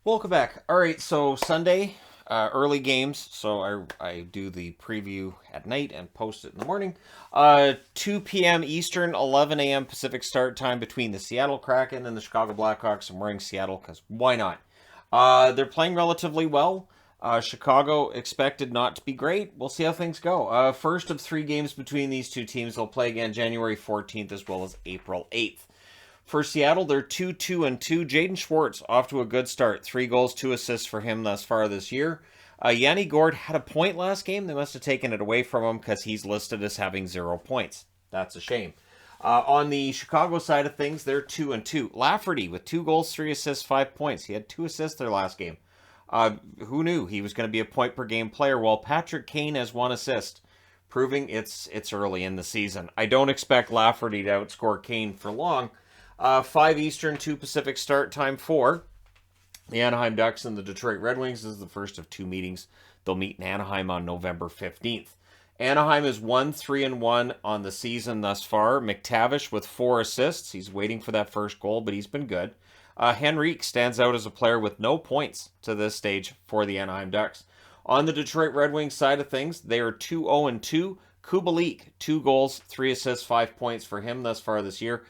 Welcome back. All right, so Sunday, early games. So I do the preview at night and post it in the morning. 2 p.m. Eastern, 11 a.m. Pacific start time between the Seattle Kraken and the Chicago Blackhawks. I'm wearing Seattle because why not? They're playing relatively well. Chicago expected not to be great. We'll see how things go. First of three games between these two teams. They'll play again January 14th as well as April 8th. For Seattle, they're 2-2-2. Jaden Schwartz off to a good start. 3 goals, 2 assists for him thus far this year. Yanni Gord had a point last game. They must have taken it away from him because he's listed as having 0 points. That's a shame. On the Chicago side of things, they're 2-2. Lafferty with 2 goals, 3 assists, 5 points. He had 2 assists their last game. Who knew he was going to be a point per game player? While Patrick Kane has 1 assist, proving it's early in the season. I don't expect Lafferty to outscore Kane for long. 5 Eastern, 2 Pacific start time for the Anaheim Ducks and the Detroit Red Wings. This is the first of two meetings. They'll meet in Anaheim on November 15th. Anaheim is 1-3-1 on the season thus far. McTavish with 4 assists. He's waiting for that first goal, but he's been good. Henrique stands out as a player with no points to this stage for the Anaheim Ducks. On the Detroit Red Wings side of things, they are 2-0-2. Kubalik, 2 goals, 3 assists, 5 points for him thus far this year.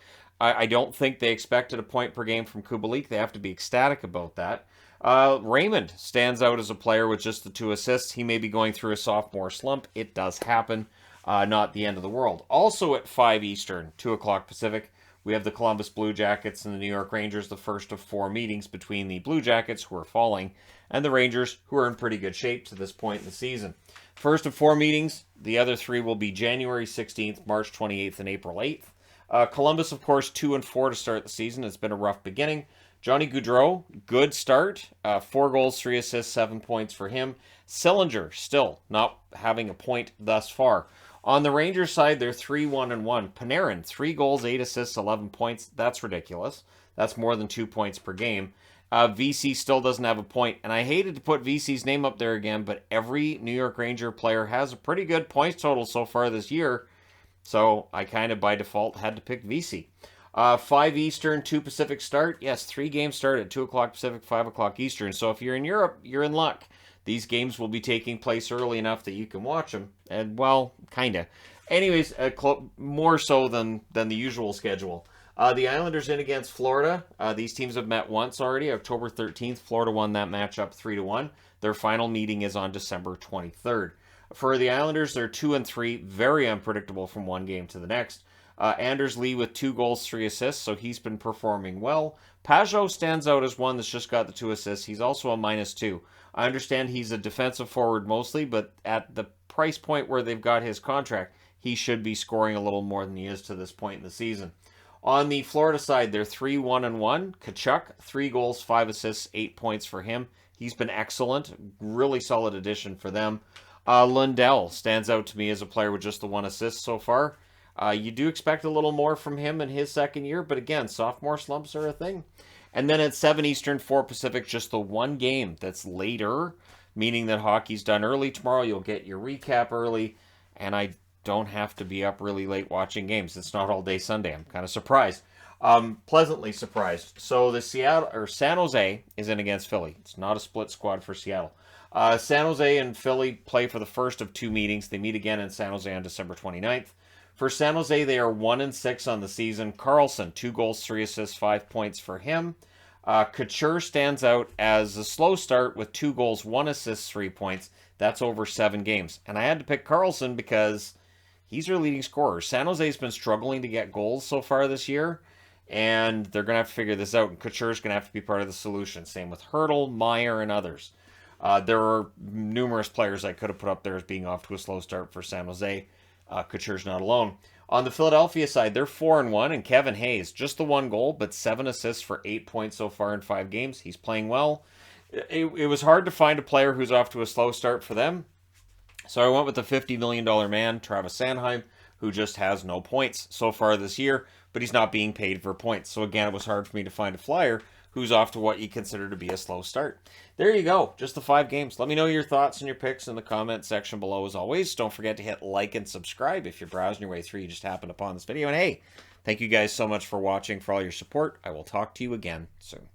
I don't think they expected a point per game from Kubalik. They have to be ecstatic about that. Raymond stands out as a player with just the 2 assists. He may be going through a sophomore slump. It does happen. Not the end of the world. Also at 5 Eastern, 2 o'clock Pacific, we have the Columbus Blue Jackets and the New York Rangers, the first of 4 meetings between the Blue Jackets, who are falling, and the Rangers, who are in pretty good shape to this point in the season. First of 4 meetings. The other 3 will be January 16th, March 28th, and April 8th. Columbus, of course, 2-4 to start the season. It's been a rough beginning. Johnny Gaudreau, good start. 4 goals, 3 assists, 7 points for him. Sillinger, still not having a point thus far. On the Rangers side, they're 3-1-1. Panarin, 3 goals, 8 assists, 11 points. That's ridiculous. That's more than 2 points per game. VC still doesn't have a point, and I hated to put VC's name up there again, but every New York Ranger player has a pretty good points total so far this year. So I kind of by default had to pick VC. 5 Eastern, 2 Pacific start. Yes, 3 games start at 2 o'clock Pacific, 5 o'clock Eastern. So if you're in Europe, you're in luck. These games will be taking place early enough that you can watch them. And, well, kind of. Anyways, more so than the usual schedule. The Islanders in against Florida. These teams have met once already. October 13th, Florida won that matchup 3-1. Their final meeting is on December 23rd. For the Islanders, they're 2-3, very unpredictable from one game to the next. Anders Lee with 2 goals, 3 assists, so he's been performing well. Pajot stands out as one that's just got the 2 assists. He's also a -2. I understand he's a defensive forward mostly, but at the price point where they've got his contract, he should be scoring a little more than he is to this point in the season. On the Florida side, they're 3-1-1. Tkachuk, 3 goals, 5 assists, 8 points for him. He's been excellent. Really solid addition for them. Lundell stands out to me as a player with just the 1 assist so far. You do expect a little more from him in his second year, but again, sophomore slumps are a thing. And then at 7 Eastern, 4 Pacific, just the one game that's later, meaning that hockey's done early tomorrow. You'll get your recap early, and I don't have to be up really late watching games. It's not all day Sunday. I'm kind of surprised. Pleasantly surprised. So the San Jose is in against Philly. It's not a split squad for Seattle. San Jose and Philly play for the first of 2 meetings. They meet again in San Jose on December 29th. For San Jose, they are 1-6 on the season. Carlson, 2 goals, 3 assists, 5 points for him. Couture stands out as a slow start with 2 goals, 1 assist, 3 points. That's over 7 games. And I had to pick Carlson because he's their leading scorer. San Jose's been struggling to get goals so far this year, and they're going to have to figure this out. And Couture's going to have to be part of the solution. Same with Hurdle, Meyer, and others. There are numerous players I could have put up there as being off to a slow start for San Jose. Couture's not alone. On the Philadelphia side, they're 4-1, and Kevin Hayes, just the 1 goal, but 7 assists for 8 points so far in 5 games. He's playing well. It was hard to find a player who's off to a slow start for them, so I went with the $50 million man, Travis Sanheim, who just has no points so far this year, but he's not being paid for points. So again, it was hard for me to find a flyer who's off to what you consider to be a slow start. There you go, just the 5 games. Let me know your thoughts and your picks in the comment section below as always. Don't forget to hit like and subscribe if you're browsing your way through. You just happened upon this video. And hey, thank you guys so much for watching, for all your support. I will talk to you again soon.